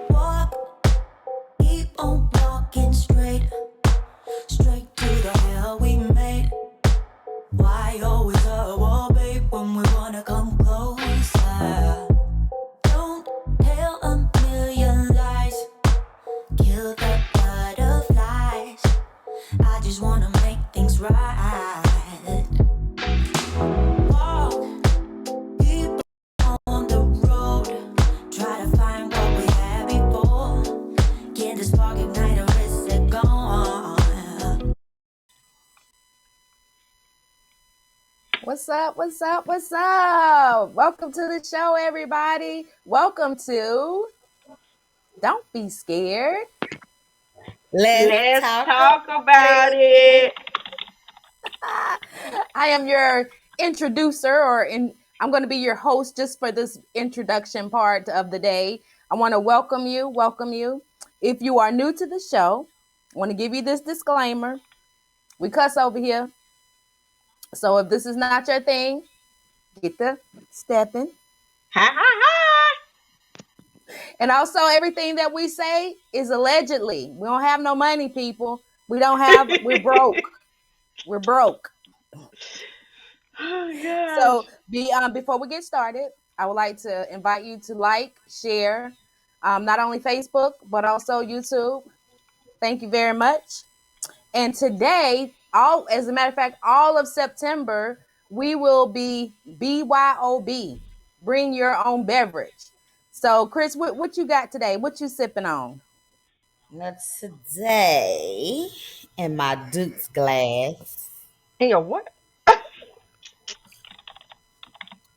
Walk, keep on walking straight to the hell we made. Why always a wall, babe, when we wanna come closer? Don't tell a million lies, kill the butterflies. I just wanna make things right. Walk, keep on the road, try to find what we had before. Get the spark ignite or is it gone? What's up? What's up? What's up? Welcome to the show, everybody. Welcome to Don't Be Scared. Let's talk about it. I am your introducer, I'm going to be your host just for this introduction part of the day. I want to welcome you. If you are new to the show, I want to give you this disclaimer. We cuss over here. So if this is not your thing, get the stepping. Ha ha ha. And also everything that we say is allegedly. We don't have no money, people. We're broke. We're broke. Oh, gosh. So before we get started, I would like to invite you to like, share, not only Facebook, but also YouTube. Thank you very much. And today, as a matter of fact, all of September, we will be BYOB, bring your own beverage. So, Chris, what you got today? What you sipping on? Now today, in my Duke's glass, Yeah, what?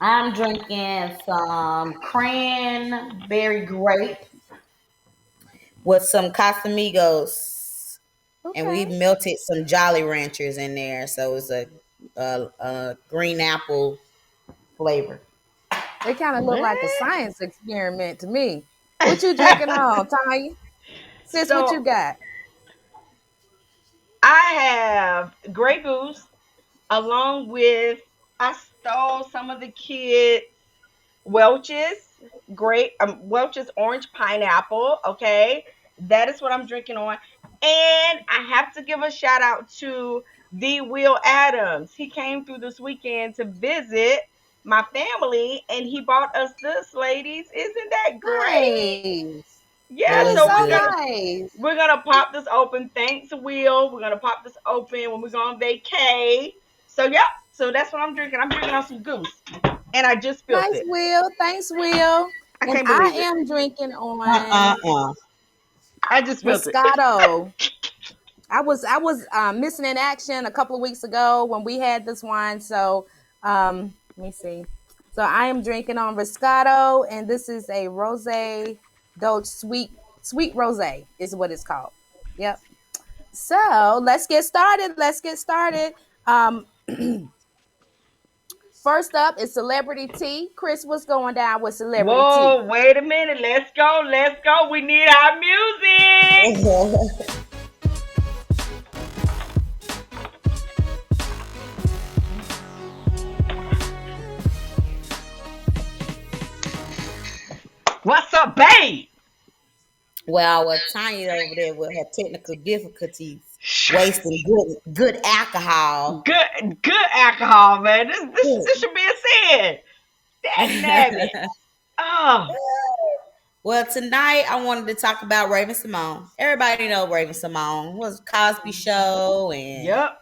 I'm drinking some cranberry grape with some Casamigos, and we Okay. melted some Jolly Ranchers in there, so it's a green apple flavor. They kind of look like a science experiment to me. What you drinking on, Tanya? Sis, what you So got? I have Grey Goose along with I stole some of the kids Welch's orange pineapple. Okay, that is what I'm drinking on, and I have to give a shout out to the Will Adams. He came through this weekend to visit my family, and he bought us this, ladies. Isn't that great? Nice. Yeah, That It is was so so we're good. gonna nice. we're gonna pop this open. Thanks, Will. We're gonna pop this open when we go on vacay. So yeah, so that's what I'm drinking. I'm drinking on some goose, and I just spilled Nice, it. Will. Thanks, Will. I And can't I believe it. am drinking on Uh. I just spilled it. Moscato. I was missing in action a couple of weeks ago when we had this wine. So let me see. So I am drinking on Moscato, and this is a rosé Dolce sweet rosé is what it's called. Yep. So let's get started. Um, First up is celebrity tea. Chris, what's going down with celebrity tea? Whoa, wait a minute. Let's go. Let's go. We need our music. What's up, babe? Well, Tanya over there with her technical difficulties, wasting good alcohol. Good alcohol, man. This should be a sin. Dag nabbit. Oh, Well, tonight I wanted to talk about Raven Simone. Everybody know Raven Simone was Cosby Show and yep.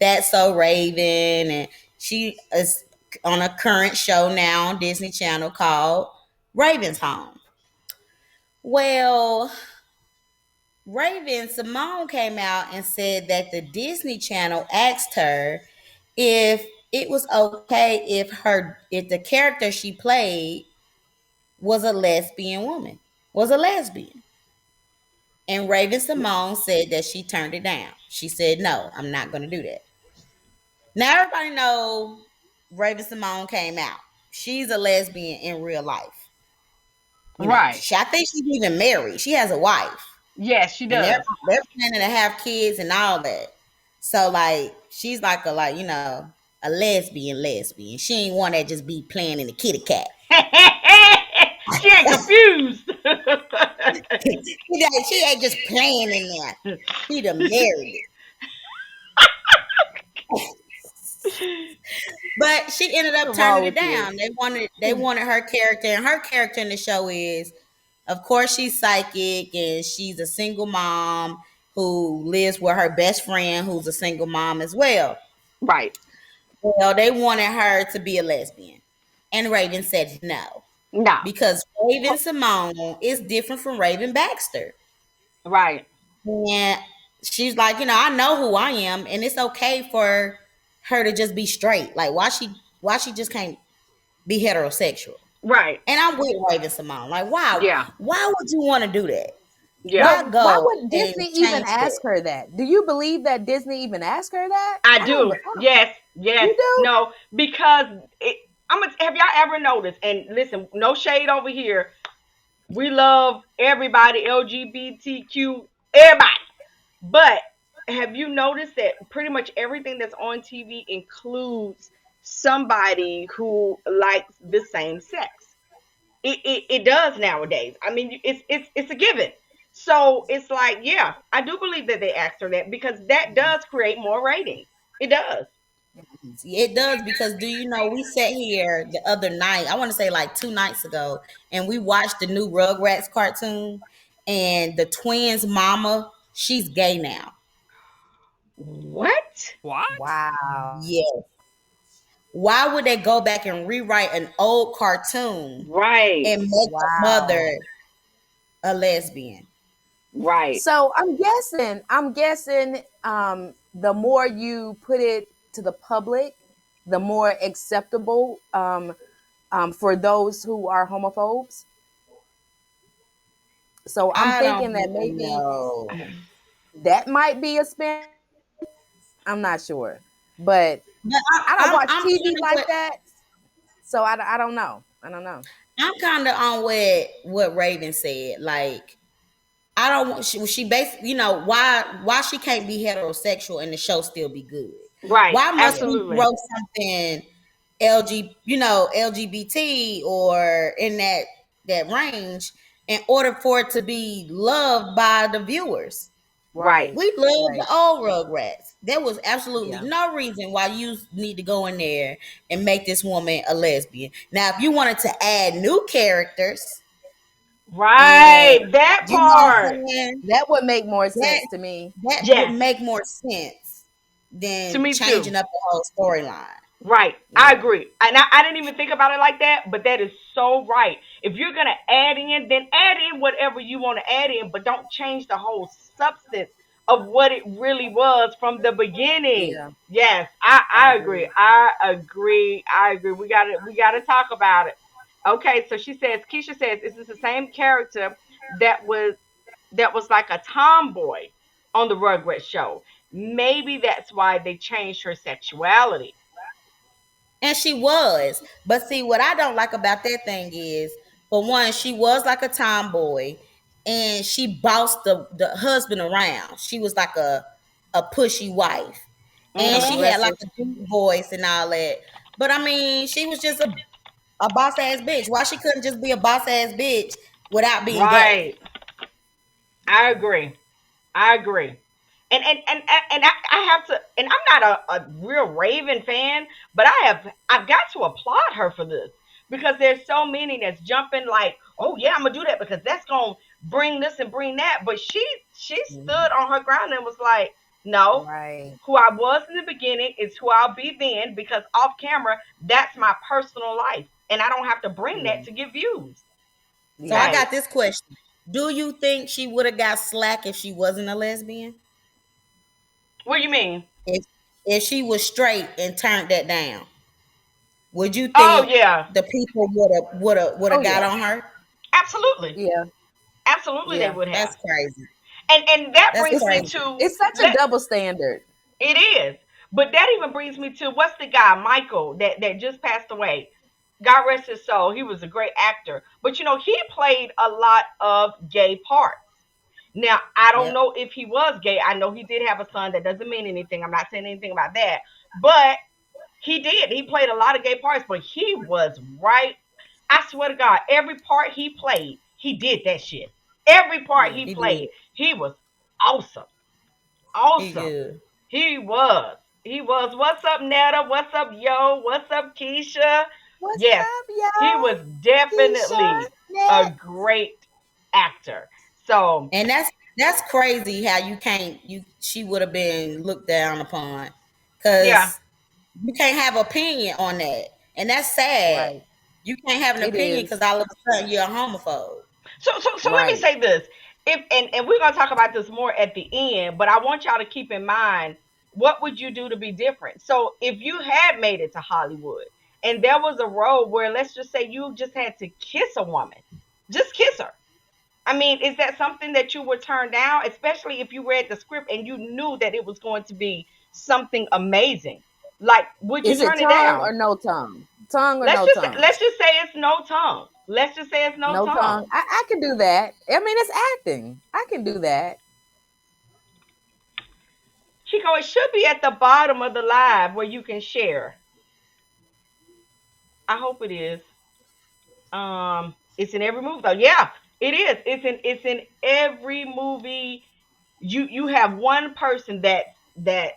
That's So Raven, and she is on a current show now on Disney Channel called Raven's Home. Well, Raven Simone came out and said that the Disney Channel asked her if it was okay if the character she played was a lesbian woman, was a lesbian. And Raven Simone said that she turned it down. She said, "No, I'm not going to do that." Now everybody know Raven Simone came out. She's a lesbian in real life. Right. I think she's even married. She has a wife, Yes, she and does. they're planning to have kids and all that. So like, she's like a lesbian lesbian. She ain't one that just be playing in the kitty cat. She ain't confused. She ain't just playing in there. She done married it. But she ended up What's wrong turning it with you? down. They wanted her character, and her character in the show is, of course, she's psychic and she's a single mom who lives with her best friend who's a single mom as well. Right. Well, they wanted her to be a lesbian. And Raven said no. No. Because Raven Simone is different from Raven Baxter. Right. And she's like, I know who I am, and it's okay for her to just be straight. Like, why she just can't be heterosexual? Right. And I'm with Raven Simone. Like, wow, Yeah. why would you want to do that? Yeah. Why But why go would and Disney even change ask that? her that? Do you believe that Disney even asked her that? I I don't. do. Yes. Yes. You do? No. Because I'm gonna have y'all ever noticed? And listen, no shade over here. We love everybody, LGBTQ, everybody. But have you noticed that pretty much everything that's on TV includes somebody who likes the same sex? It does nowadays. I mean, it's a given. So it's like, yeah, I do believe that they asked her that because that does create more ratings. It does. It does, because do you know, we sat here the other night, I want to say like 2 nights ago, and we watched the new Rugrats cartoon, and the twins' mama, she's gay now. What? What? Wow. Yeah. Why would they go back and rewrite an old cartoon Right. and make the Wow. mother a lesbian? Right. So I'm guessing the more you put it to the public, the more acceptable for those who are homophobes. So I'm I don't thinking that maybe know. that might be a spinoff. I'm not sure, but But I don't watch I'm TV kind of like what that, so I don't know. I don't know. I'm kind of on what Raven said. Like, I don't want she basically, why she can't be heterosexual and the show still be good? Right. Why must we Absolutely. throw something LGBT or in that range in order for it to be loved by the viewers? Right. Right, We love the right, old Rugrats. There was absolutely yeah, no reason why you need to go in there and make this woman a lesbian. Now, if you wanted to add new characters and, Right. That you know what part. I'm saying, that would make more that sense to me. that would Yes. make more sense To than me too. changing up the whole storyline. Right. I Yeah, agree. And I didn't even think about it like that, but that is so right. If you're going to add in, then add in whatever you want to add in, but don't change the whole substance of what it really was from the beginning. yeah, Yes, I I agree. agree. I agree. I agree. We gotta talk about it. Okay, so Keisha says, is this the same character that was that was like a tomboy on the Rugrats show? Maybe that's why they changed her sexuality. And she was. But see, what I don't like about that thing is, for one, she was like a tomboy and she bossed the husband around. She was like a pushy wife. And she Hmm. had like Aggressive. a deep voice and all that. But I mean, she was just a boss ass bitch. Why she couldn't just be a boss ass bitch without being gay? Right. I agree. I agree. And I have to, and I'm not a real Raven fan, but I've got to applaud her for this because there's so many that's jumping like, oh yeah, I'm gonna do that because that's gonna bring this and bring that. But she stood on her ground and was like, no, Right. who I was in the beginning is who I'll be then because off camera, that's my personal life. And I don't have to bring Yeah. that to get views. So I Yeah. Hey, got this question. Do you think she would have got slack if she wasn't a lesbian? what do you mean? If if she was straight and turned that down, would you Oh think yeah, the people would have Oh got yeah. on her? absolutely. Yeah. Absolutely they Yeah. would have. That's crazy. And that That's brings me It's crazy. to it's such a let double standard. it is. But that even brings me to what's the guy, Michael, that just passed away. God rest his soul. He was a great actor. But he played a lot of gay parts. Now, I don't Yep. know if he was gay. I know he did have a son. That doesn't mean anything. I'm not saying anything about that. But he did. He played a lot of gay parts, but he was right. I swear to God, every part he played, he did that shit. Every part Yeah, he he did. played, he was awesome. He Awesome. good. He was. He was. What's up, Netta? What's up, Yo? What's up, Keisha? What's Yes, up, he was y'all? Keisha, definitely a Nat. great actor. So, And that's crazy how you can't you she would have been looked down upon yeah. because you can't have opinion on that. And that's sad. Right. You can't have an It opinion because is. all of a sudden you're a homophobe. So let me Right. say this. If and we're gonna talk about this more at the end, but I want y'all to keep in mind what would you do to be different. So if you had made it to Hollywood and there was a role where let's just say you just had to kiss a woman, just kiss her. I mean, is that something that you would turn down, especially if you read the script and you knew that it was going to be something amazing? Like, would you Is it turn it tongue or down? no tongue? Tongue or Let's no just tongue? let's just say it's no tongue. Let's just say it's no No tongue. tongue. I can do that. I mean, it's acting. I can do that. Chico, it should be at the bottom of the live where you can share. I hope it is. It's in every movie though. Yeah, it is. It's in every movie. You have one person that's that's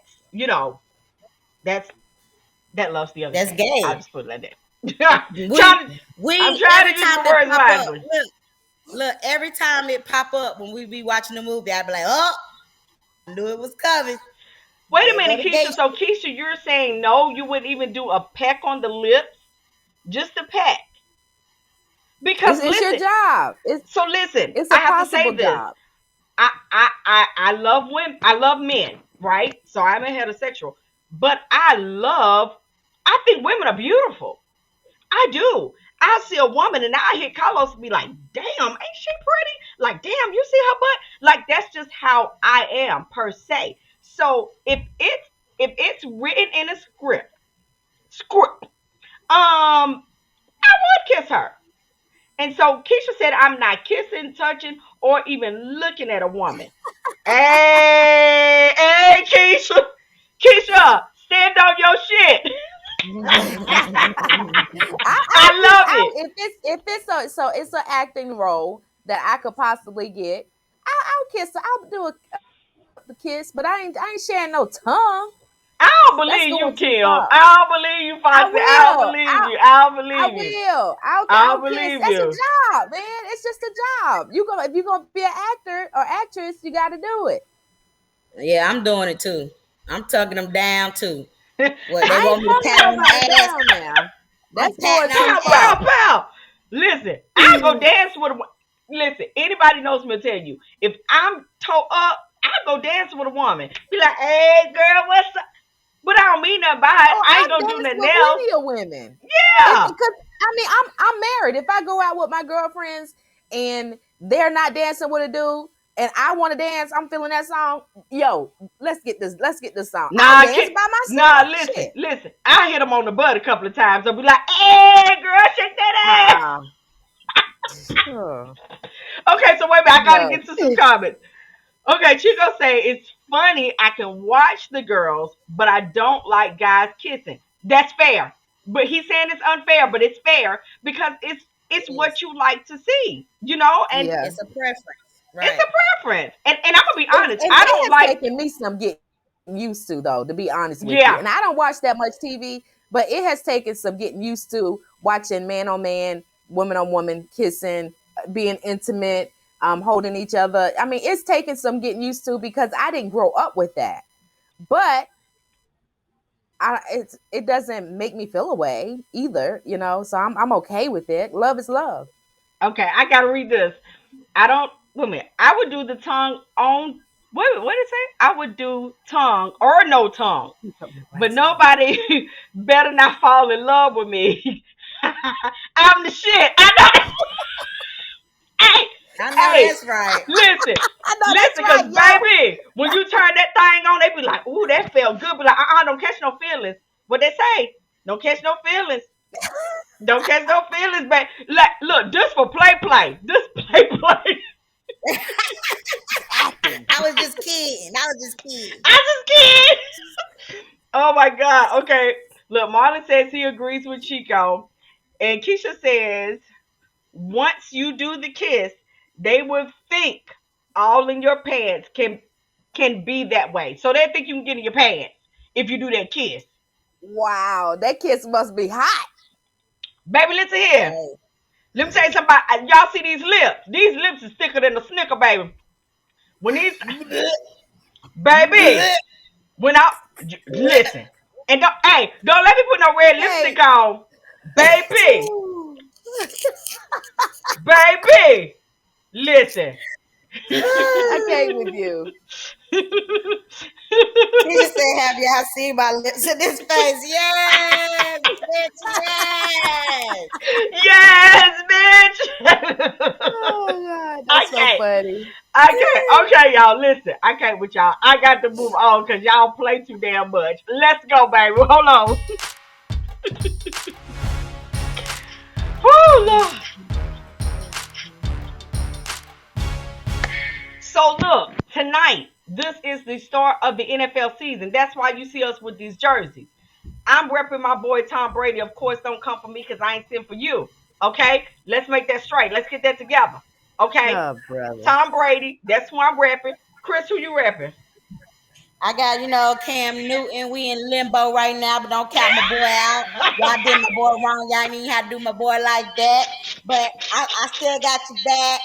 that loves the other That's sex. I'll gay. just put it like that. We trying to, I'm we trying every to use time my it words pop up, wisely. look, every time it pop up when we be watching the movie, I be like, oh, I knew it was coming. Wait a There go minute, the gay Keisha. So shit. Keisha, you're saying no, you wouldn't even do a peck on the lips, just a peck. Because It's your listen, job. so listen, It's a I have to say possible this. job. I love women. I love men, right? So I'm a heterosexual, but I think women are beautiful. I do. I see a woman and I hear Carlos be like, "Damn, ain't she pretty?" Like, "Damn, you see her butt?" Like that's just how I am per se. So if it's written in a script, I would kiss her. And so Keisha said, "I'm not kissing, touching, or even looking at a woman." Hey, hey, Keisha. Keisha, stand on your shit. I I think love it. if it's it's an acting role that I could possibly get. I'll kiss her. I'll do a kiss, but I ain't sharing no tongue. I don't That's believe you, going too Kim. far. I don't believe you, I Foxy. I don't will. believe you. I don't I believe you. will. I I'll don't kiss. believe That's a you. job, man. It's just a job. If you're gonna be an actor or actress, you got to do it. Yeah, I'm doing it too. I'm tugging them down too. What they I want ain't me to tugging pat on nobody the ass? down now. I'm That's going patting too on Pow, the pow, far. ass. pow. Listen, I go dance with a. Listen, anybody knows me will tell you. If I'm toe up, I go dance with a woman. Be like, "Hey, girl, what's up?" But I don't mean nothing by it. Oh, I ain't I've gonna do danced nothing with else. plenty of women. It Yeah. because I mean I'm married. If I go out with my girlfriends and they're not dancing with a dude and I want to dance, I'm feeling that song. Yo, let's get this song. I'll Nah, dance by nah. myself. Listen, Shit. listen. I hit him on the butt a couple of times. I'll be like, "Hey, girl, shake that ass." Uh-uh. Oh, Okay, so wait a minute. I gotta no. get to some comments. Okay, Chico say it's funny. I can watch the girls, but I don't like guys kissing. That's fair. But he's saying it's unfair, but it's fair because It it's is. what you like to see, and Yeah. It's a preference, it's right? a preference. And I'm gonna be It, honest. and I it don't has like. taken me some getting used to, though, to be honest with you. Yeah. And I don't watch that much TV, but it has taken some getting used to watching man on man, woman on woman kissing, being intimate, holding each other. I mean, it's taken some getting used to because I didn't grow up with that. But it doesn't make me feel away either. So I'm okay with it. Love is love. Okay, I gotta read this. I don't. Wait a minute. I would do the tongue on. Wait, what did it say? I would do tongue or no tongue, Let me put my but glasses on. nobody better not fall in love with me. I'm the shit. I know. Hey. I know Hey, that's right. listen, I know that's listen, cause right, yo. baby, when you turn that thing on, they be like, "Ooh, that felt good." Be like, don't catch no feelings." What they say? Don't catch no feelings. Don't catch no feelings, babe. Like, look, this for play. This play. Acting. I was just kidding. I was just kidding. I just kidding. Oh my God. Okay. Look, Marlon says he agrees with Chico, and Keisha says once you do the kiss, they will think all in your pants can be that way. So they think you can get in your pants if you do that kiss. Wow, that kiss must be hot. Baby, listen here. Hey. Let me tell you something. Y'all see these lips? These lips is thicker than a snicker, baby. When these, baby, when I listen and don't let me put no red lipstick Hey. on, baby, Ooh. baby. Listen. I can't with you. He just said, "Have y'all seen my lips in this face?" Yes, bitch. Yes. Yes, bitch. Oh God, I that's so can't. funny. I can't. Okay, y'all, listen. I can't with y'all. I got to move on because y'all play too damn much. Let's go, baby. Hold on. Woo, Lord. So look, tonight, this is the start of the NFL season. That's why you see us with these jerseys. I'm repping my boy Tom Brady. Of course, don't come for me because I ain't sent for you. Okay? Let's make that straight. Let's get that together. Okay? Oh, brother. Tom Brady, that's who I'm repping. Chris, who you repping? I got, Cam Newton. We in limbo right now, but don't count my boy out. Y'all did my boy wrong. Y'all ain't even had to do my boy like that. But I still got you back.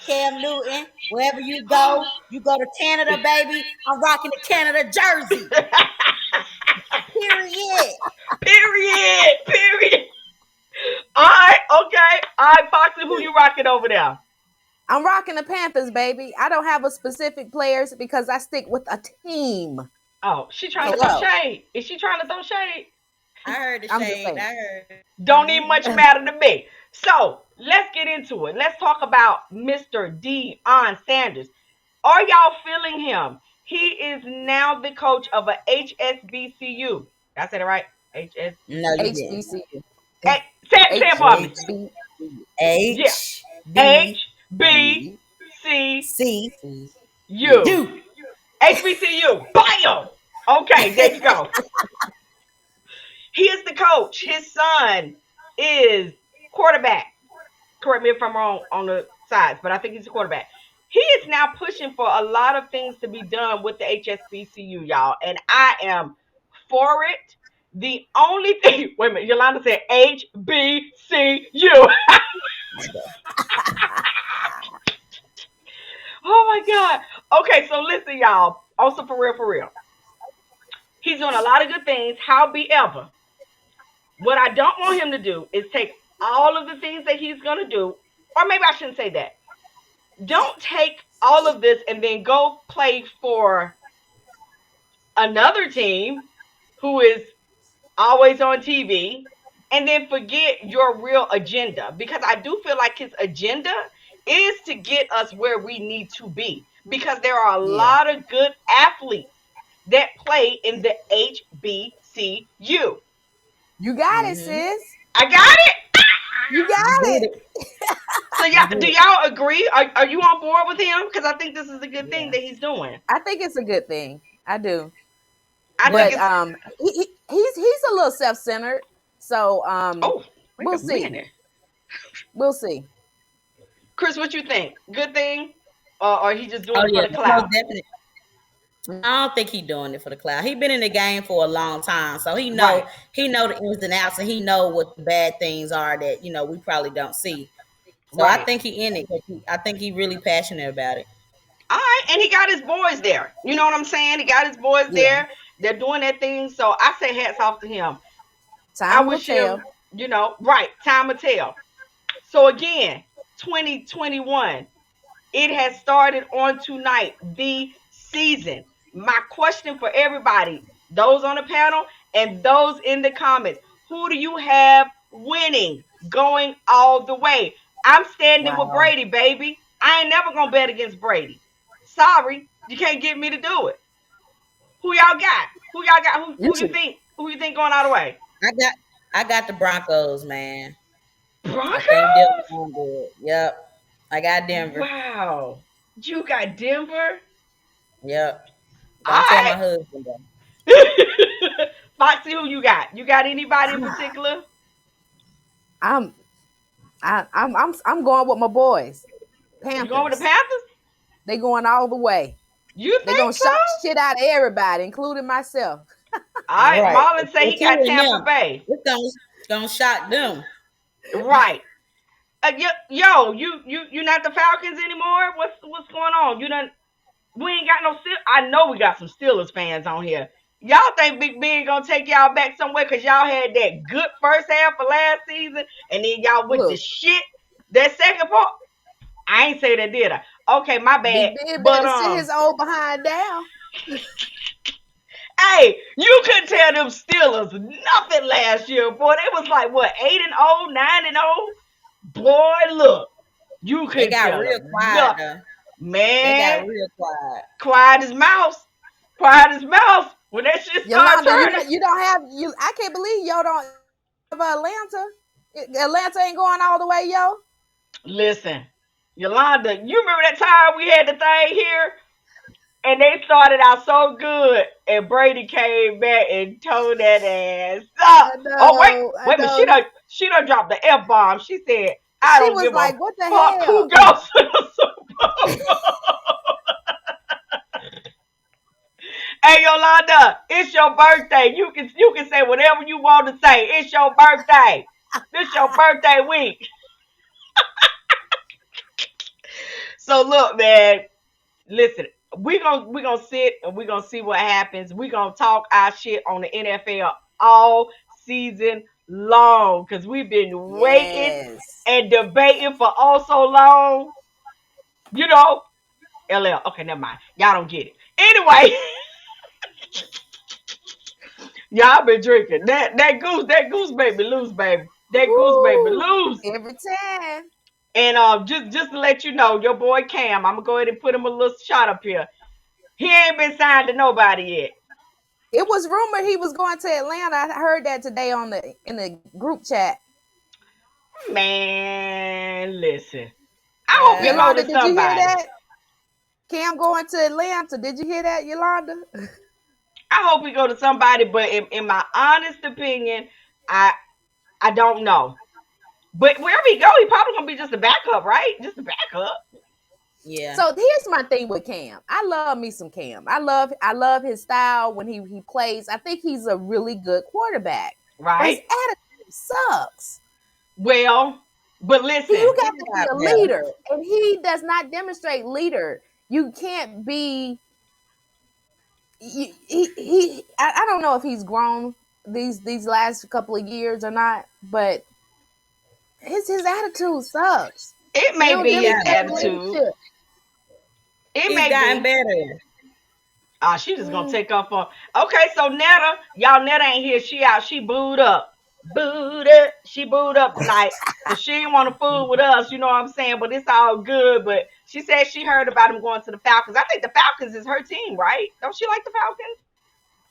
Cam Newton, wherever you go to Canada, baby. I'm rocking the Canada jersey. Period. Period. Period. All right. Okay. All right, Foxy, who you rocking over there? I'm rocking the Panthers, baby. I don't have a specific players because I stick with a team. Oh, she trying to throw Hello. shade. Is she trying to throw shade? I heard the I'm just shade. saying. I heard. Don't even Mm-hmm. much matter to me. So let's get into it. Let's talk about Mr. Deion Sanders. Are y'all feeling him? He is now the coach of a HSBCU. I said it right. HS. No, you didn't. HBCU. Hey, say it for me. H HBCU. Yeah. H H B B C C U. U. HBCU. Bam. Okay, there you go. He is the coach. His son is quarterback. Correct me if I'm wrong on the sides, but I think he's a quarterback. He is now pushing for a lot of things to be done with the HSBCU, y'all, and I am for it. The only thing, wait a minute, Yolanda said HBCU. Oh my God. Okay, so listen, y'all. Also, for real, he's doing a lot of good things. However, what I don't want him to do is take all of the things that he's going to do, or maybe I shouldn't say that. Don't take all of this and then go play for another team who is always on TV and then forget your real agenda, because I do feel like his agenda is to get us where we need to be, because there are a Yeah. lot of good athletes that play in the HBCU. You got it, Mm-hmm. sis. I got it. You You got did it. it. So You y'all, did do it. y'all agree? Are you on board with him? Because I think this is a good thing Yeah. that he's doing. I think it's a good thing. I do. I think But Yeah. it's he's a little self-centered. So oh wait we'll a see. minute. We'll see. Chris, what you think? Good thing, or he just doing Oh it for yeah, the most clout? definitely. I don't think he doing it for the cloud. He been in the game for a long time, so Right. he know the ins and outs, and he know what the bad things are that we probably don't see. So I Right. think he in it. 'Cause I think he really passionate about it. All right, and he got his boys there. You know what I'm saying? He got his boys Yeah. there. They're doing that thing. So I say hats off to him. I Time will wish him, tell. right, time will tell. So again, 2021. It has started on tonight, the season. My question for everybody, those on the panel and those in the comments, who do you have winning, going all the way? I'm standing with Wow. Brady, baby. I ain't never gonna bet against Brady. Sorry, you can't get me to do it. Who y'all got? Who y'all got? You Who you should. think? Who you think going all the way? I got I got the Broncos, man. I think they're Broncos? going good. Yep. I got Denver. Wow. You got Denver? Yep. All Don't tell right. my husband though. Foxy, who you got? You got anybody in particular? I'm I'm going with my boys, You going with the Panthers. Panthers? They going all the way. You They think gonna so? shock the shit out of everybody, including myself. All right. Right. Marlon say he got Including Tampa them. Bay. It's gonna shock them. Right. Yo, you not the Falcons anymore? What's going on? You done we ain't got no I know we got some Steelers fans on here. Y'all think Big Ben gonna take y'all back somewhere because y'all had that good first half of last season and then y'all went to Look, shit that second part? I ain't say that, did I? Okay, my bad. Big Ben But better sit his old behind down. hey, you couldn't tell them Steelers nothing last year, boy. They was like what 8-0, 9-0. Boy, look, you They couldn't got tell real them quiet nothing. though. They got Man, real quiet. quiet as mouse. Quiet as mouse. When that shit started Yolanda, turning. you don't have you. I can't believe y'all don't have Atlanta. Atlanta ain't going all the way, yo. Listen, Yolanda, you remember that time we had the thing here and they started out so good and Brady came back and tore that ass up. I Oh wait, know, I wait a minute. know. She done dropped the F bomb. She said, I She don't was give a like, "What the fuck who hell?" goes to the Super Bowl. Hey Yolanda, it's your birthday. You can say whatever you want to say. It's your birthday. This your birthday week. So look, man, listen, we gonna sit and we gonna see what happens. We gonna talk our shit on the NFL all season long because we've been waiting Yes. and debating for all so long. You know, LL. Okay, never mind. Y'all don't get it. Anyway, y'all been drinking that goose baby lose, baby. That goose baby Woo! lose. Every time. And just to let you know, your boy Cam, I'm gonna go ahead and put him a little shot up here. He ain't been signed to nobody yet. It was rumored he was going to Atlanta. I heard that today on the in the group chat. Man, listen. I hope he go Yeah. Yolanda, to did you hear somebody. that? Cam going to Atlanta. Did you hear that, Yolanda? I hope he go to somebody, but in my honest opinion, I I don't know. But wherever he go, he probably gonna be just a backup, right? Just a backup, Yeah. So here's my thing with Cam. I love me some Cam. I love his style when he plays. I think he's a really good quarterback. But his right? attitude sucks. Well, but You listen, He got to be got a better. leader, and he does not demonstrate leader. You can't be. I don't know if he's grown these last couple of years or not, but his attitude sucks. it He may don't He be his got demonstrate better. attitude. leadership. It He's may gotten be. better. Ah, she just gonna Mm, take off on. Okay, so Netta, y'all Netta ain't here. She out. She booed up. Booed up. She booed up tonight. Cause she didn't want to fool with us, you know what I'm saying? But it's all good. But she said she heard about him going to the Falcons. I think the Falcons is her team, right? Don't she like the Falcons?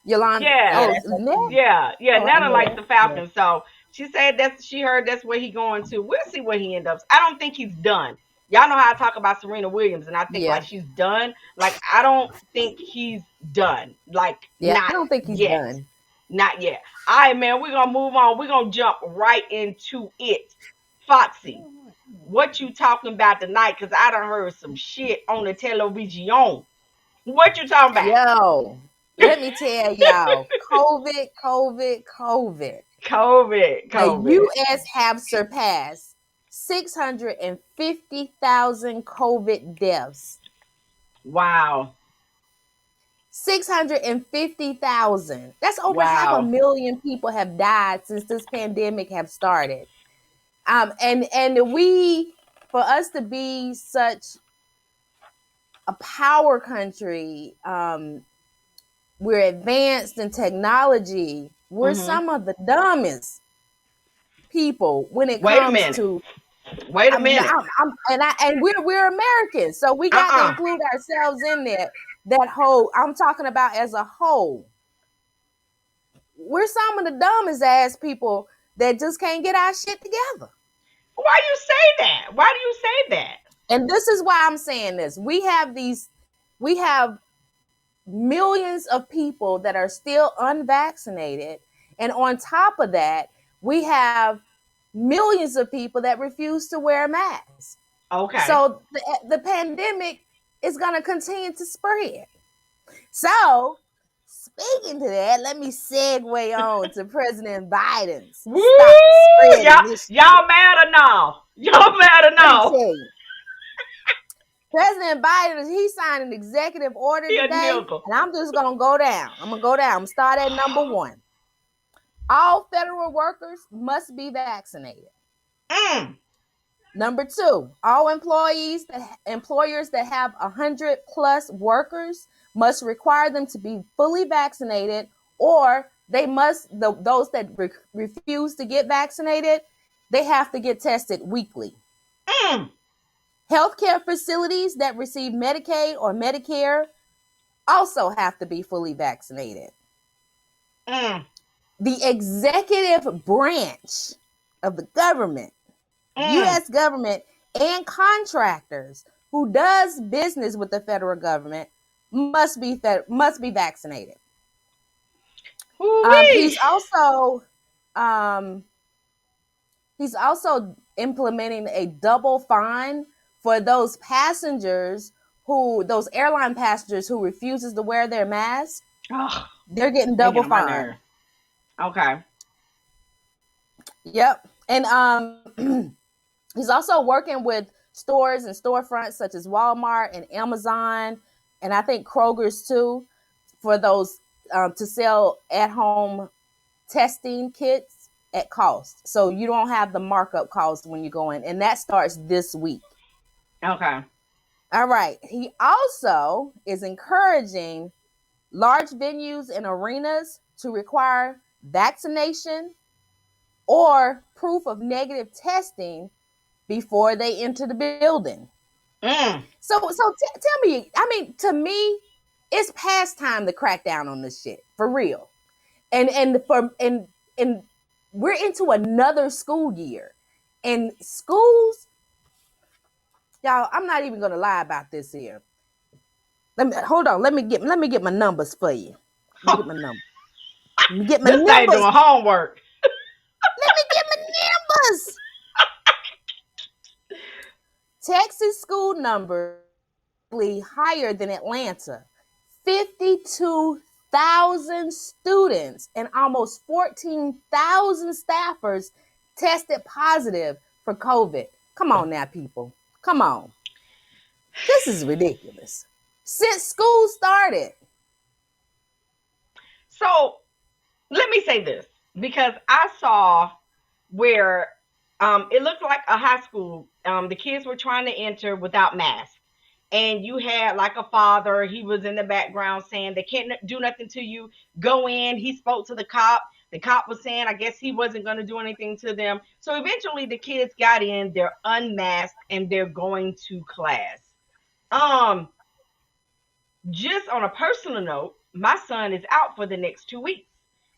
Yolanda. Yeah, Yeah. Oh, that's Net. okay. Yeah, Oh, I Nana know likes that. the Yeah. Falcons. So she said she heard that's where he going to. We'll see where he ends up. I don't think he's done. Y'all know how I talk about Serena Williams, and I think like Yeah, she's done. Like I don't think he's done. Like yeah. not I don't think he's yet. done. Not yet. All right, man. We're gonna move on. We're gonna jump right into it. Foxy, what you talking about tonight? Cause I done heard some shit on the television. What you talking about? Yo, let me tell y'all, COVID. COVID. The COVID. U.S. have surpassed 650,000 COVID deaths. Wow. 650,000. That's over half a Wow. million people have died since this pandemic have started. And we, for us to be such a power country, we're advanced in technology. We're Mm-hmm. some of the dumbest people when it Wait a comes minute. to Wait a minute. And we're Americans, so we got to Uh-uh. include ourselves in there. That whole I'm talking about as a whole. We're some of the dumbest ass people that just can't get our shit together. Why you say that? Why do you say that? And this is why I'm saying this. We have millions of people that are still unvaccinated. And on top of that, we have millions of people that refuse to wear masks. Okay. So the pandemic is going to continue to spread. So, speaking to that, let me segue on to President Biden's Woo! Stop the Spread Y'all, initiative. y'all mad or no? Y'all mad or Let me no? tell you, President Biden, he signed an executive order He a today, nigga. and I'm just going to go down. I'm going to go down. I'm going to start at number one. All federal workers must be vaccinated. Mm. Number two, all employers that have 100 plus workers must require them to be fully vaccinated, or those that refuse to get vaccinated, they have to get tested weekly. Mm. Healthcare facilities that receive Medicaid or Medicare also have to be fully vaccinated. Mm. The executive branch of the government, Mm. U.S. government, and contractors who does business with the federal government must be vaccinated. Woo-wee. Um, he's also implementing a double fine for those airline passengers who refuses to wear their mask. Oh, They're getting they get double on my fined. nerve. Okay. Yep. And he's also working with stores and storefronts such as Walmart and Amazon, and I think Kroger's too, for those to sell at home testing kits at cost. So you don't have the markup cost when you go in, and that starts this week. Okay. All right. He also is encouraging large venues and arenas to require vaccination or proof of negative testing before they enter the building. Mm. Tell me, I mean, to me, it's past time to crack down on this shit for real. And we're into another school year, and schools, y'all. I'm not even gonna lie about this here. Let me hold on. Let me get my numbers for you. Let me get my numbers. Let me get my This thing numbers. doing homework. Let me get my numbers. Texas school numbers higher than Atlanta. 52,000 students and almost 14,000 staffers tested positive for COVID. Come on now, people. Come on. This is ridiculous. Since school started. So let me say this because I saw where it looked like a high school. The kids were trying to enter without masks. And you had like a father, he was in the background saying they can't do nothing to you. Go in. He spoke to the cop. The cop was saying, I guess he wasn't going to do anything to them. So eventually the kids got in, they're unmasked, and they're going to class. Um, just on a personal note, my son is out for the next 2 weeks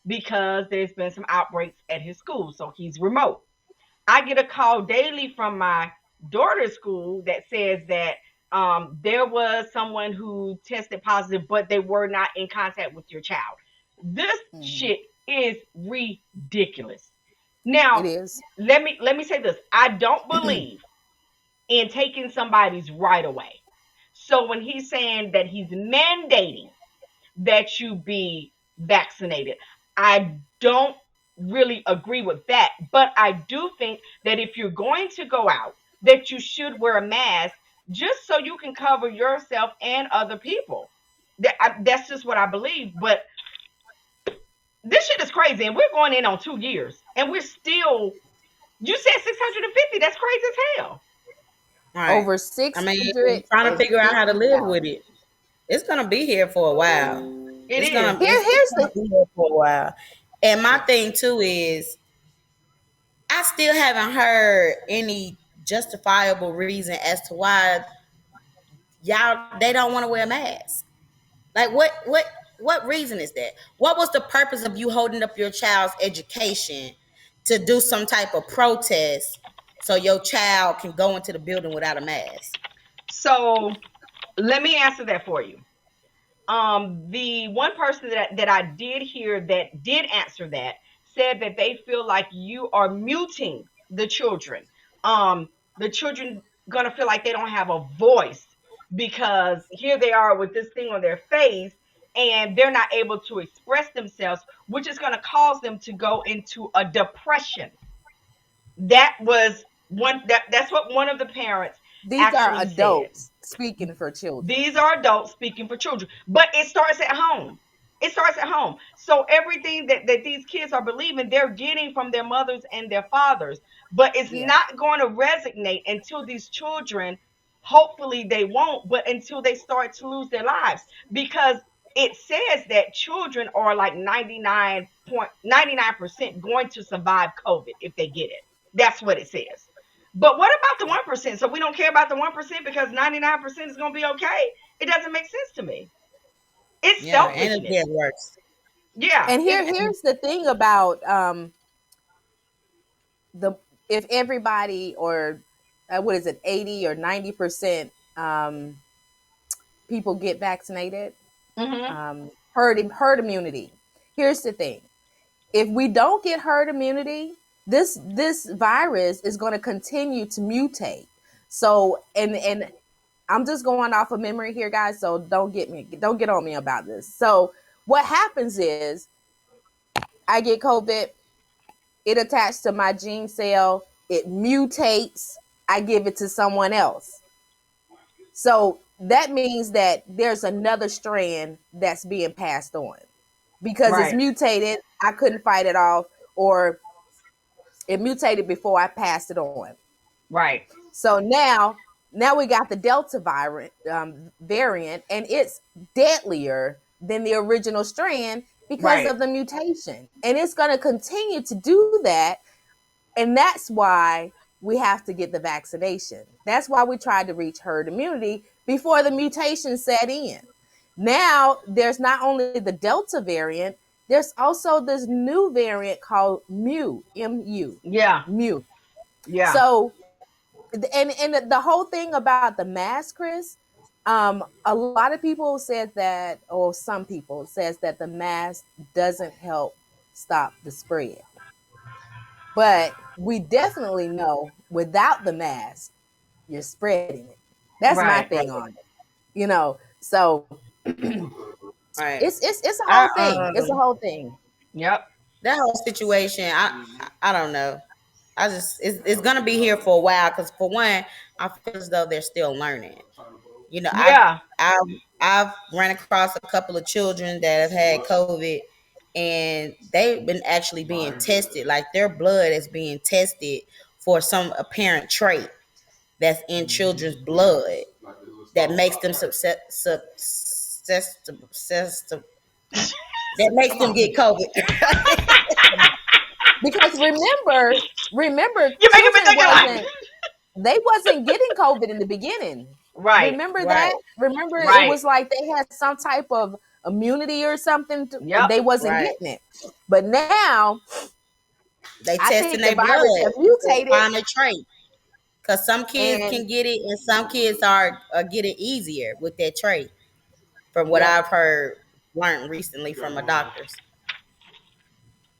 because there's been some outbreaks at his school, so he's remote. I get a call daily from my daughter's school that says that there was someone who tested positive, but they were not in contact with your child. This Mhm. shit is ridiculous. It Now, is. let me say this: I don't believe in taking somebody's right away. So when he's saying that he's mandating that you be vaccinated, I don't really agree with that. But I do think that if you're going to go out, that you should wear a mask just so you can cover yourself and other people. That's just what I believe. But this shit is crazy, and we're going in on 2 years, and we're still. You said 650. That's crazy as hell. Right. Over I mean,650,000. trying to figure out how to live with it. It's gonna be here for a while. It It's is. gonna Here, it's, it's here's gonna the be here for a while. And my thing too is I still haven't heard any justifiable reason as to why y'all they don't want to wear a mask. Like what reason is that? What was the purpose of you holding up your child's education to do some type of protest so your child can go into the building without a mask? So let me answer that for you. The one person that I did hear that did answer that said that they feel like you are muting the children. The children gonna feel like they don't have a voice because here they are with this thing on their face and they're not able to express themselves, which is gonna cause them to go into a depression. That was that's what one of the parents These are actually said. adults speaking for children. These are adults speaking for children, but it starts at home. It starts at home. So everything that these kids are believing, they're getting from their mothers and their fathers, but it's Yeah. not going to resonate until these children, hopefully they won't, but until they start to lose their lives. Because it says that children are like 99.99% going to survive COVID if they get it. That's what it says. But what about the 1%? So we don't care about the 1% because 99% is going to be okay. It doesn't make sense to me. It's Yeah, and it's selfishness. getting worse. Yeah. And here's the thing about the if everybody or what is it, 80 or 90% people get vaccinated, Mm-hmm. herd immunity. Here's the thing: if we don't get herd immunity, this virus is going to continue to mutate. So and I'm just going off of memory here, guys. So don't get on me about this. So what happens is I get COVID, it attached to my gene cell, it mutates, I give it to someone else. So that means that there's another strand that's being passed on because it's Right. mutated. I couldn't fight it off, or it mutated before I passed it on. Right. So now we got the Delta variant, and it's deadlier than the original strand because Right. of the mutation, and it's going to continue to do that. And that's why we have to get the vaccination. That's why we tried to reach herd immunity before the mutation set in. Now, there's not only the Delta variant, there's also this new variant called Mu, Yeah. Mu. Yeah. So, and the whole thing about the mask, Chris, a lot of people said that, or some people says that the mask doesn't help stop the spread. But we definitely know without the mask, you're spreading it. That's my Right. thing on it. So Right. it's a I whole thing. It's a whole thing. Yep. That whole situation, I don't know. I just it's gonna be here for a while because for one, I feel as though they're still learning. You know, Yeah. I've run across a couple of children that have had COVID, and they've been actually being tested. Like their blood is being tested for some apparent trait that's in children's blood that makes them that makes Come them on. get COVID. Because remember, You're making me children think of like. wasn't getting COVID in the beginning. Right. Remember Right, that? Remember it Right. was like they had some type of immunity or something. Yep. They wasn't right. getting it. But now They I testing think the their virus blood have to mutated, find a trait. Cause some kids and can get it, and some kids are get it easier with that trait. From what yep. I've heard, learned recently from a doctors.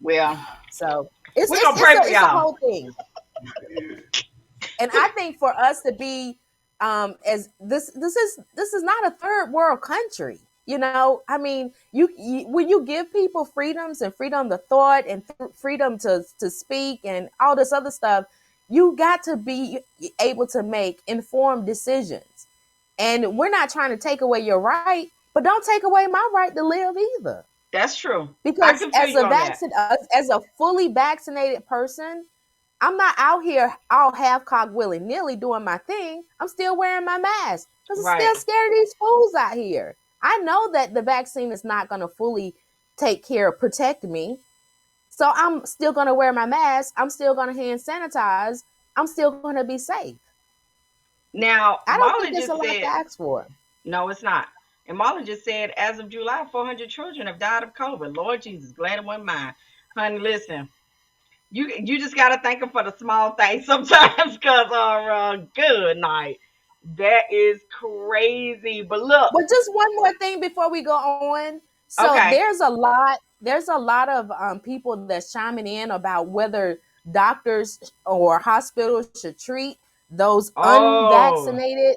Well, So we're gonna pray for it's a y'all. whole thing. And I think for us to be as this is not a third world country. I mean, you when you give people freedoms and freedom to thought and freedom to speak and all this other stuff, you got to be able to make informed decisions. And we're not trying to take away your right, but don't take away my right to live either. That's true. I Because can feel you on that. as a fully vaccinated person, I'm not out here all half cocked willy nilly doing my thing. I'm still wearing my mask because I'm Right. still scared of these fools out here. I know that the vaccine is not going to fully take care of protect me. So I'm still going to wear my mask. I'm still going to hand sanitize. I'm still going to be safe. Now, I don't think Marlon it's a just lot to said, ask for. no, it's not. And Marlon just said, as of July, 400 children have died of COVID. Lord Jesus, glad it wasn't mine. Honey, listen, you just got to thank him for the small things sometimes because, good night. That is crazy. But look, But just one more thing before we go on. So okay. there's a lot of people that's chiming in about whether doctors or hospitals should treat those Oh, unvaccinated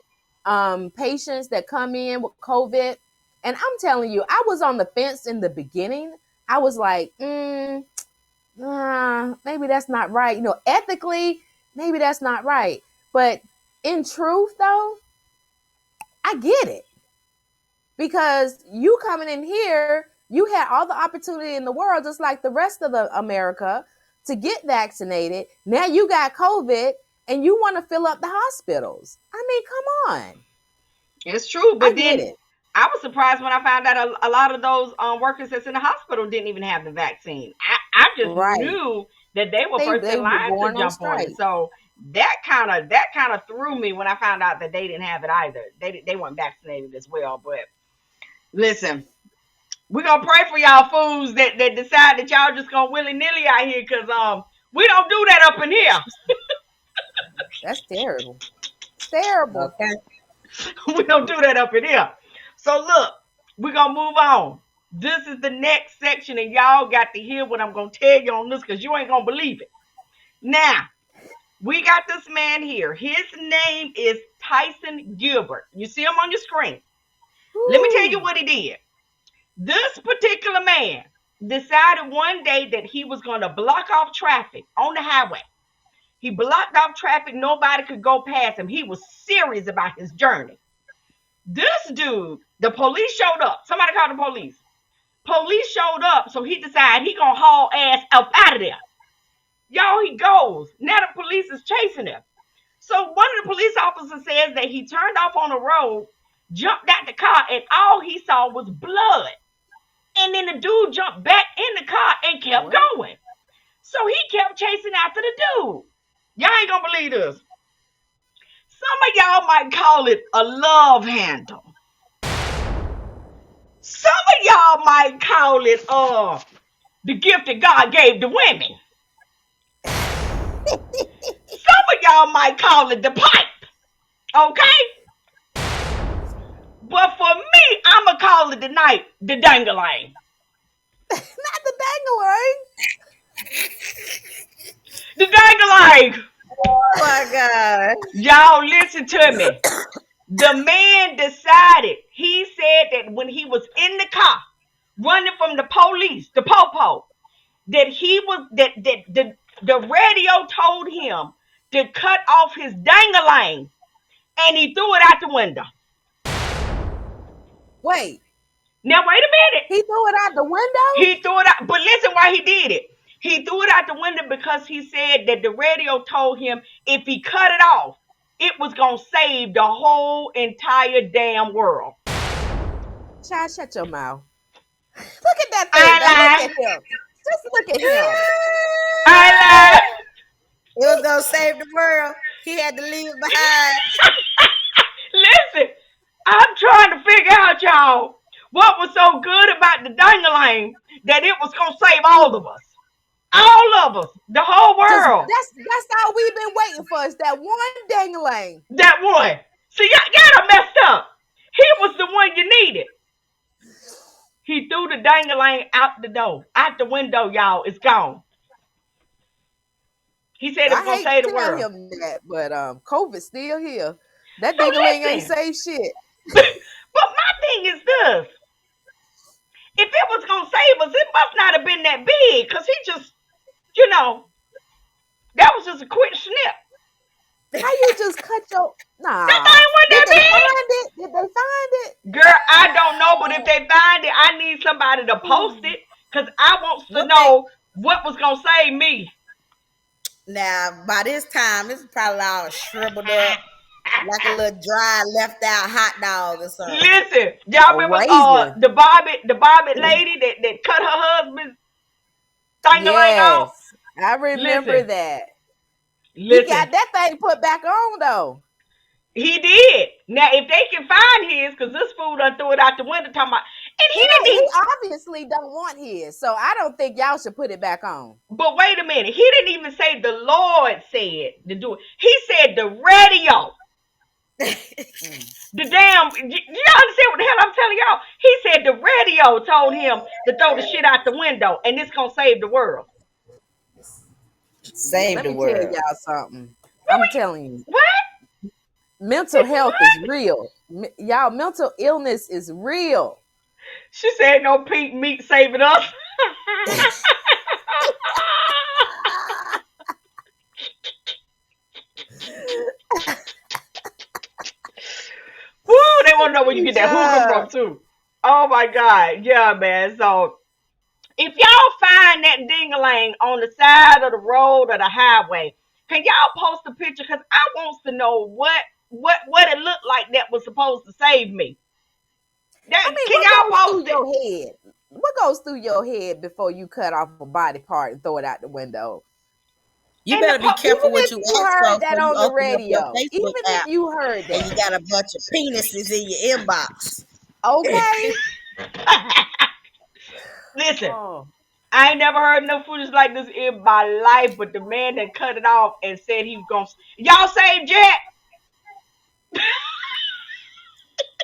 patients that come in with COVID. And I'm telling you, I was on the fence in the beginning. I was like, maybe that's not right. Ethically, maybe that's not right. But in truth, though, I get it because you coming in here, you had all the opportunity in the world, just like the rest of the America, to get vaccinated. Now you got COVID, and you want to fill up the hospitals. I mean, come on. it's true. I But get then it. I was surprised when I found out a lot of those workers that's in the hospital didn't even have the vaccine. I just Right. knew that they were first They in were line to going on jump on it. strike. So that kind of threw me when I found out that they didn't have it either. They weren't vaccinated as well. But listen, we're gonna pray for y'all fools that decide that y'all just gonna willy nilly out here because we don't do that up in here. That's terrible. It's terrible. Okay. We don't do that up in here. So look, we're gonna move on. This is the next section, and y'all got to hear what I'm gonna tell you on this because you ain't gonna believe it. Now, we got this man here. His name is Tyson Gilbert. You see him on your screen. Let me tell you Whew. what he did. This particular man decided one day that he was gonna block off traffic on the highway. He blocked off traffic, nobody could go past him. He was serious about his journey. This dude, the police showed up. Somebody called the police. Police showed up, so he decided he gonna haul ass up out of there. Y'all, he goes. Now the police is chasing him. So one of the police officers says that he turned off on the road, jumped out the car, and all he saw was blood. And then the dude jumped back in the car and kept What? going. So he kept chasing after the dude. Y'all ain't gonna believe this. Some of y'all might call it a love handle. Some of y'all might call it the gift that God gave to women. Some of y'all might call it the pipe. Okay? But for me, I'ma call it tonight the dangling. Not the dangling. The dangling. Oh my God. Y'all listen to me. The man decided, he said that when he was in the car running from the police, the popo, that he was that the radio told him to cut off his dangling and he threw it out the window. Wait, Now wait a minute. he threw it out the window? He threw it out, but listen why he did it. He threw it out the window because he said that the radio told him if he cut it off, it was gonna save the whole entire damn world. Child, shut your mouth. Look at that thing, though. Look I at lied. him. Just look at him. I lied. It was gonna save the world. He had to leave it behind. Listen, I'm trying to figure out, y'all, what was so good about the dangling that it was gonna save all of us. All of us. The whole Cause world. that's all we've been waiting for is that one dangling. That one. See, y'all done messed up. He was the one you needed. He threw the dangling out the door, out the window, y'all. It's gone. He said it was I gonna hate save to the tell world. him that, but COVID's still here. That So dingling ain't listen, saved shit. but my thing is this: if it was gonna save us, it must not have been that big, cause he just, you know, that was just a quick snip. How you just cut your That nah? thing wasn't Did that they big. find it? Did they find it? Girl, I don't know, but if they find it, I need somebody to post it, cause I wants to What they know what was gonna save me. now by this time it's probably all shriveled up, like a little dry, left out hot dog or something. Listen, y'all A remember raisin. the Bobby lady that cut her husband's thing off? Yes, I remember Listen, that. He Listen, got that thing put back on though. he did. Now, if they can find his, because this fool done threw it out the window talking about, and he didn't He even, obviously don't want his, so I don't think y'all should put it back on. but wait a minute. He didn't even say the Lord said to do it. He said the radio. Mm. The damn, you understand what the hell I'm telling y'all? He said the radio told him to throw the shit out the window, and this gonna save the world. Save Let the me tell world. y'all something. What? I'm telling you, What? mental It's health is what? real. Y'all, mental illness is real. She said no pink meat saving us. Woo! They want to know where you get that hookah Yeah. from too. Oh my god, yeah, man. So if y'all find that dingaling on the side of the road or the highway, can y'all post a picture? Cause I wants to know what it looked like that was supposed to save me. I That mean, can what y'all goes through post it? your head? What goes through your head before you cut off a body part and throw it out the window? You And the better be careful Even what if you you ask for heard that before you on the open up your radio, even Facebook if app you heard and you that, got a bunch of penises in your inbox. okay? listen, Oh, I ain't never heard no footage like this in my life. But the man that cut it off and said he was gonna, y'all save Jack.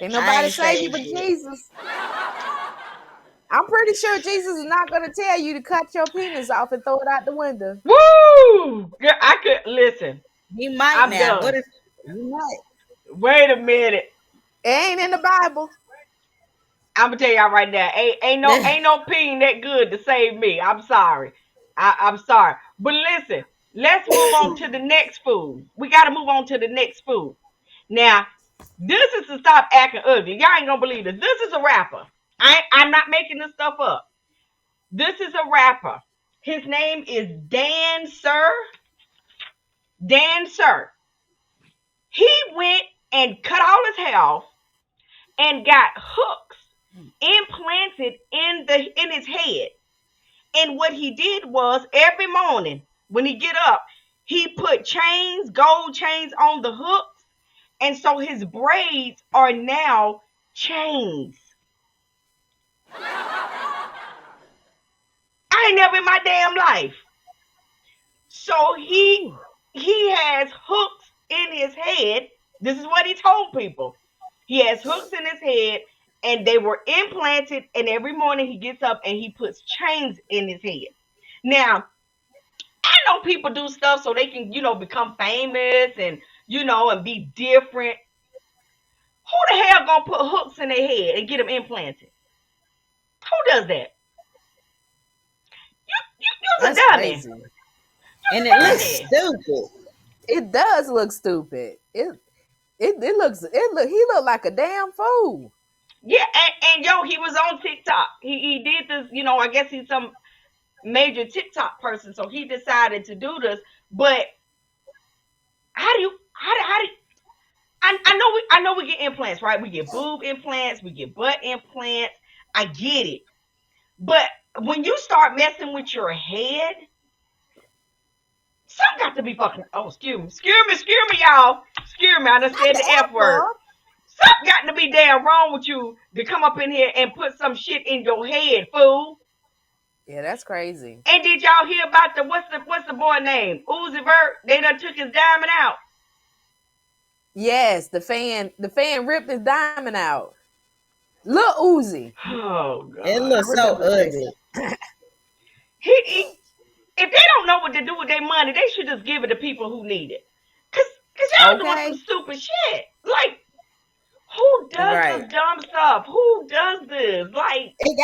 ain't I nobody ain't save you saved but it. Jesus. I'm pretty sure Jesus is not going to tell you to cut your penis off and throw it out the window. Woo! Girl, I could listen. He might I'm now. done. What if he might? Wait a minute. It ain't in the Bible. I'm gonna tell y'all right now. Ain't no ping that good to save me. I'm sorry. I'm sorry. But listen, let's move on to the next food. We gotta move on to the next food. Now, this is to stop acting ugly. Y'all ain't gonna believe this. This is a rapper. I'm not making this stuff up. This is a rapper. His name is Dan Sir. Dan Sir. He went and cut all his hair off and got hooks implanted in his head. And what he did was every morning when he get up, he put chains, gold chains on the hooks, and so his braids are now chains. I ain't never in my damn life. So he Ooh. he has hooks in his head. This is what he told people. He has hooks in his head and they were implanted, and every morning he gets up and he puts chains in his head. Now, I know people do stuff so they can, become famous and, and be different. Who the hell gonna put hooks in their head and get them implanted? Who does that? You's a That's dummy. crazy. And it You's a looks dummy. stupid. It does look stupid. It look he looked like a damn fool. Yeah, and yo, he was on TikTok. He did this, I guess he's some major TikTok person, so he decided to do this. But how do I know we get implants, right? We get boob implants, we get butt implants. I get it. But when you start messing with your head, something got to be fucking. Oh, excuse me, y'all. Excuse me, I done Not said the the F word. F-word. Something got to be damn wrong with you to come up in here and put some shit in your head, fool. Yeah, that's crazy. And did y'all hear about what's the boy name? Uzi Vert. They done took his diamond out. Yes, the fan ripped his diamond out. Lil Uzi. Oh It God. I looks so remember this. ugly. He if they don't know what to do with their money, they should just give it to people who need it. Cause y'all doing some Okay. stupid shit. Like, who does Right. this dumb stuff? Who does this? Like, It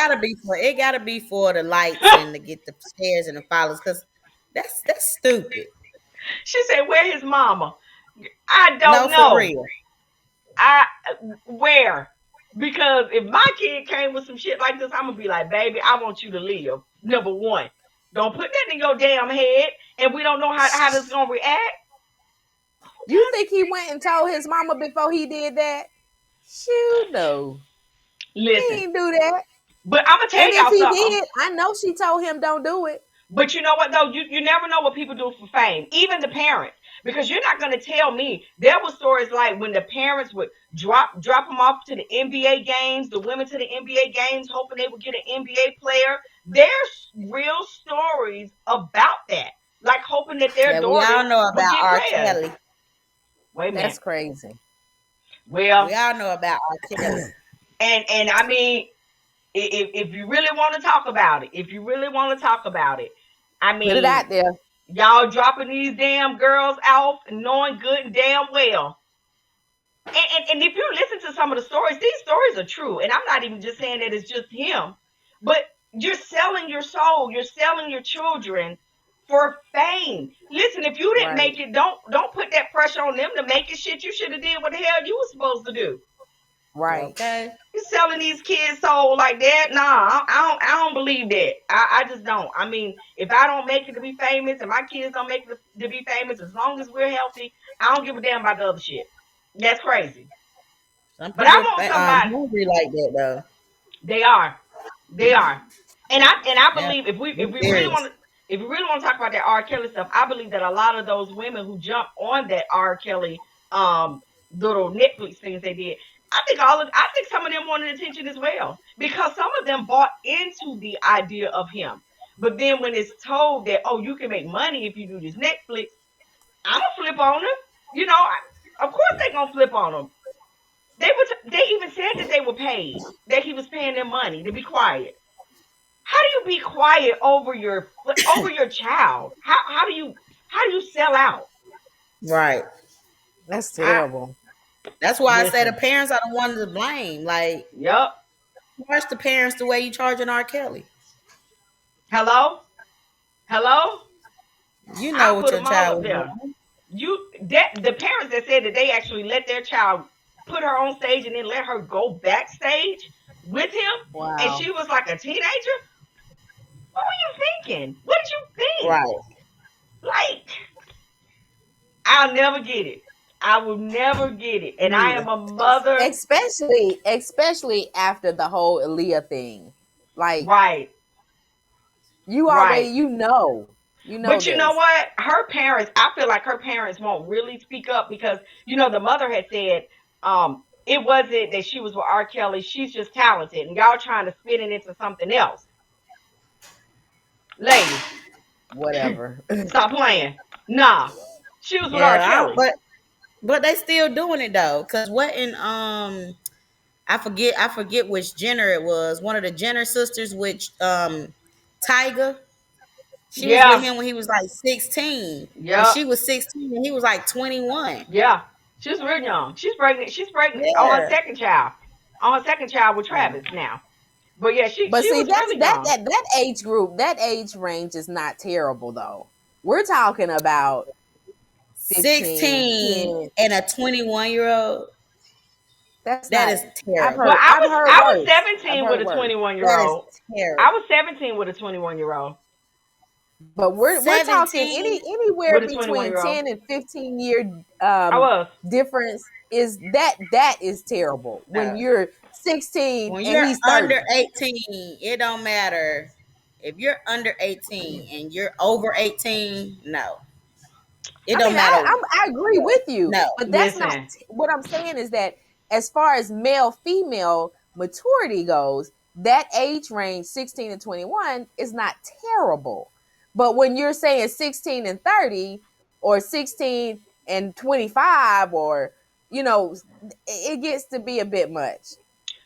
gotta be for the lights and to get the shares and the followers, because that's stupid. she said, where his mama? I No, don't for know. real. I where? Because if my kid came with some shit like this, I'm gonna be like, baby, I want you to live. Number one. Don't put that in your damn head, and we don't know how this gonna react. Who You does think he went and told his mama before he did that? Shoot, no. He listen? ain't do that. But I'm gonna tell And if y'all he something. did, I know she told him don't do it. But you know what though? You never know what people do for fame, even the parents. Because you're not gonna tell me there were stories like when the parents would drop them off to the NBA games, the women to the NBA games, hoping they would get an NBA player. There's real stories about that, like hoping that their Yeah, we daughters all know would about get R. players. Kelly. Wait a That's minute. crazy. Well, We all know about R. Kelly. and I mean, if you really want to talk about it, if you really want to talk about it, I Put it mean, out there. y'all dropping these damn girls off knowing good and damn well. And if you listen to some of the stories, these stories are true. And I'm not even just saying that it's just him, but you're selling your soul, you're selling your children for fame. Listen, if you didn't Right. make it, don't put that pressure on them to make it. Shit, you should have did what the hell you was supposed to do. Right. Okay. You selling these kids soul like that? Nah, I don't believe that. I just don't. I mean, if I don't make it to be famous and my kids don't make it to be famous, as long as we're healthy, I don't give a damn about the other shit. That's crazy. Some But I people want somebody. hungry like that though. They are. They are. And I Yeah, believe they serious. if we really want to talk about that R. Kelly stuff, I believe that a lot of those women who jump on that R. Kelly little Netflix things they did, I think some of them wanted attention as well. Because some of them bought into the idea of him. But then when it's told that, oh, you can make money if you do this Netflix, I'm gonna flip on them. Of course they gonna flip on them. They even said that they were paid, that he was paying them money to be quiet. How do you be quiet over your child? How do you sell out? Right. That's I terrible. That's why I say the listen. parents are the ones to blame. Like, Yep. charge the parents the way you charging R. Kelly. Hello, hello. You I know what put your them all child up was there. doing. The parents that said that they actually let their child put her on stage and then let her go backstage with him, and Wow. she was like a teenager. What were you thinking? What did you think? Right. Like, I'll never get it. I will never get it. And I Me am a mother. Especially after the whole Aaliyah thing. Like Right, you already right. you know But you know this. what? Her parents, I feel like her parents won't really speak up because, the mother had said, it wasn't that she was with R. Kelly. She's just talented. And y'all trying to spin it into something else. Lady, Whatever. stop playing. Nah, she was with R. Yeah, Kelly. but they still doing it though. Cause what in I forget which Jenner it was. One of the Jenner sisters, which Tyga. She was with Yeah, him when he was like 16, and yeah, she was 16 and he was like 21. yeah. She's real young. She's pregnant. She's pregnant on her Yeah. second child. On her second child with Yeah. Travis now. But yeah, she But she see, was that's really that young. that that age group, that age range is not terrible though. We're talking about 16, 16 10. and a 21-year-old. That's That not. is I've terrible. Well, heard. I've heard I was worse. I've 17 with heard a worse. 21 year That is old. I terrible. was 17 with a 21-year old. But we're talking 17. anywhere With a 21 between year old. 10 and 15 year I was. difference is that is terrible when No. you're 16 When and you're he's under 30. 18, it don't matter. If you're under 18 and you're over 18, no. It I don't mean, matter I agree what. with you, No. but that's not Listen. what I'm saying. Is that as far as male female maturity goes, that age range 16 and 21 is not terrible. But when you're saying 16 and 30 or 16 and 25, or it gets to be a bit much.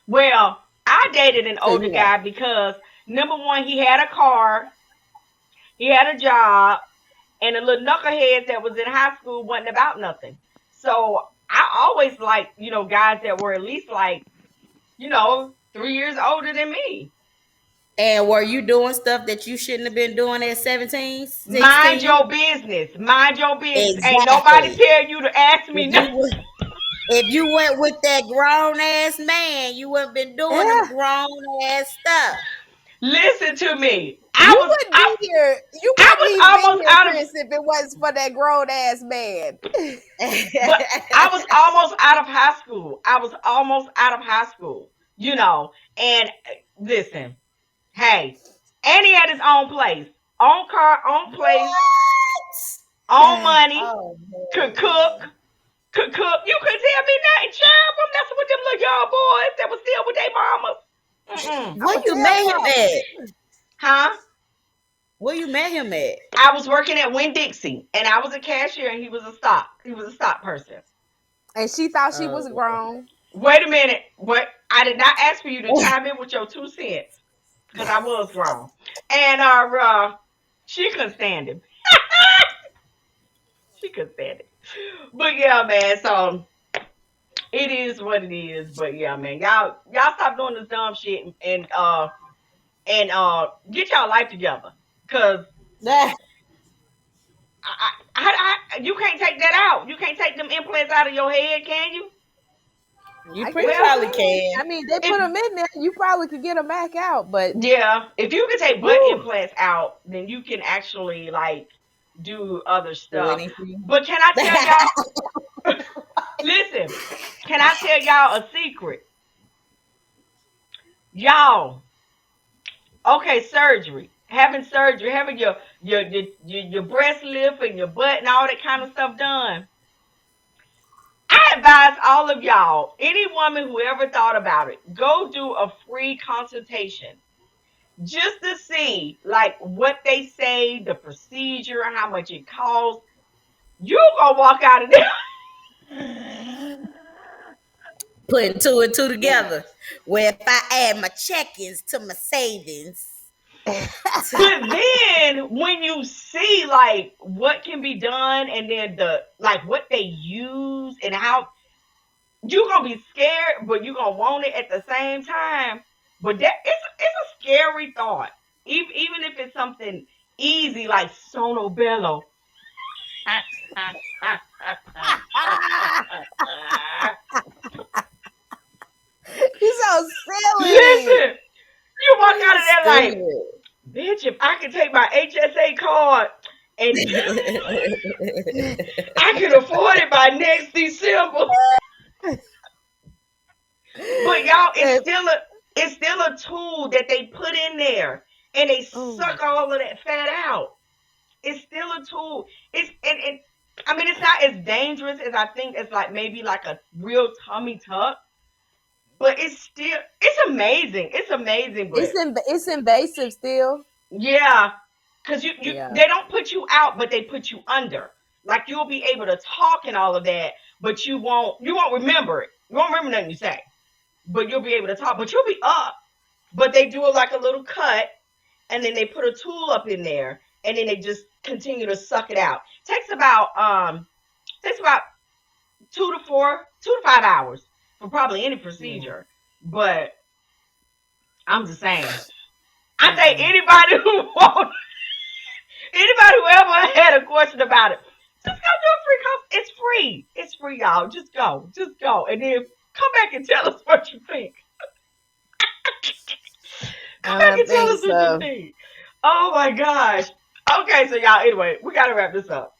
Well, I dated an Cause older guy because number one, he had a car, he had a job, and the little knuckleheads that was in high school wasn't about nothing. So I always liked, guys that were at least like, 3 years older than me. And were you doing stuff that you shouldn't have been doing at 17, Mind 16? your business. Mind your business. Ain't nobody Exactly. tell you to ask me If nothing. you were, if you went with that grown ass man, you wouldn't been doing them yeah, grown ass stuff. Listen to me. you wouldn't be here. You I wouldn't was even be almost here, out of Chris, if it wasn't for that grown ass man. but I was almost out of high school. I was almost out of high school, and listen, hey, and he had his own place own car, own place, own What? money, Oh could cook, man. could cook. You could tell me nothing, child. I'm messing with them little young boys that was still with their mamas. Mm-mm. I'm Where gonna you tell met him y'all. at? Huh? Where you met him at? I was working at Winn Dixie, and I was a cashier, and he was a stock. He was a stock person. And she thought she was Oh, grown. Wait a minute. What? I did not ask for you to chime in with your 2 cents because I was grown, and she couldn't stand him. She couldn't stand it. But yeah, man. So it is what it is. But yeah, man. Y'all stop doing this dumb shit and get y'all life together. Cause nah, you can't take that out. You can't take them implants out of your head, can you? you I pretty guess you Well, probably can. can. I mean, they put if them in there. You probably could get them back out, but yeah, if you can take butt woo, implants out, then you can actually like do other Do stuff. anything. But can I tell y'all? Listen, can I tell y'all a secret? Y'all, okay, surgery, having your breast lift and your butt and all that kind of stuff done. I advise all of y'all, any woman who ever thought about it, go do a free consultation just to see like what they say, the procedure, how much it costs. You gonna walk out of there. Putting two and two together. Where if I add my check-ins to my savings. But then when you see like what can be done and then the like what they use and how you gonna be scared, but you gonna want it at the same time. But that it's a scary thought. Even if it's something easy like sonobello. you so silly. Listen, you walk out of there like, Stupid. bitch, if I can take my HSA card and I can afford it by next December. But y'all, That- it's still a tool that they put in there and they oh, suck all of that fat out. It's still a tool. And I mean it's not as dangerous as I think as like maybe like a real tummy tuck, but it's amazing. It's amazing, but it's invasive still. yeah, because Yeah. they don't put you out, but they put you under. Like you'll be able to talk and all of that, but you won't remember it. You won't remember nothing you say, but you'll be able to talk. But you'll be up. But they do it like a little cut, and then they put a tool up in there, and then they just continue to suck it out. Takes about 2 to 5 hours for probably any Yeah. procedure. But I'm just saying. I think Mm-mm. anybody who ever had a question about it, just go do a free consult. It's free. It's free, y'all. Just go, and then come back and tell us what you think. Come I back don't and tell think us what you so. think. Oh my gosh. Okay, so y'all, anyway, we gotta wrap this up.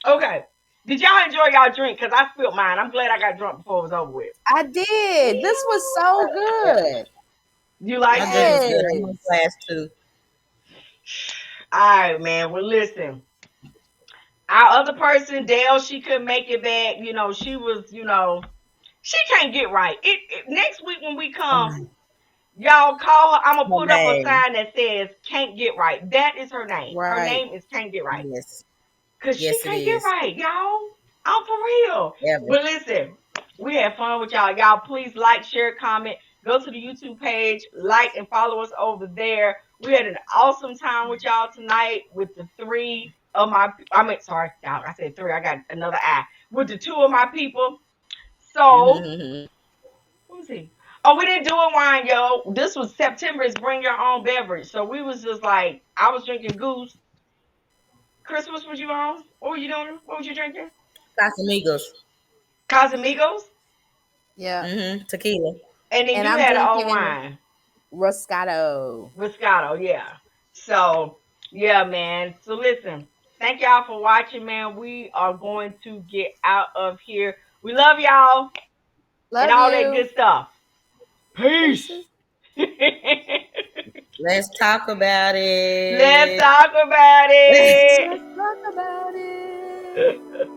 Okay. Did y'all enjoy y'all drink? Because I spilled mine. I'm glad I got drunk before it was over with. I did. This was so good. You liked My drink it? was good. I'm on Yes. class too. All right, man. Well, listen. Our other person, Dale, she couldn't make it back. She was, she can't get right. Next week when we come, y'all call her. I'm gonna My put up a name. sign that says "Can't Get Right." That is her name. Her Right. name is Can't Get Right. Yes. Cause she Yes, it can't get is. right, y'all. I'm for real. Ever. But listen, we had fun with y'all. Y'all, please like, share, comment. Go to the YouTube page, like and follow us over there. We had an awesome time with y'all tonight with the three of my. I mean, sorry, y'all. I said three. I got another I with the two of my people. So, Mhm. who's he? Oh, we didn't do a wine, yo. This was September's Bring Your Own Beverage. So we was just like, I was drinking Goose. Chris, what was you on? What were you doing? What was you drinking? Casamigos. Casamigos, Yeah. Tequila. and then And you I'm had an old drinking wine, Roscato. Moscato, yeah. So, yeah, man. So listen, thank y'all for watching, man. We are going to get out of here. We love y'all and Love all that you. good stuff. Peace. Deuces. Let's talk about Let's it. talk about it. Let's talk about it.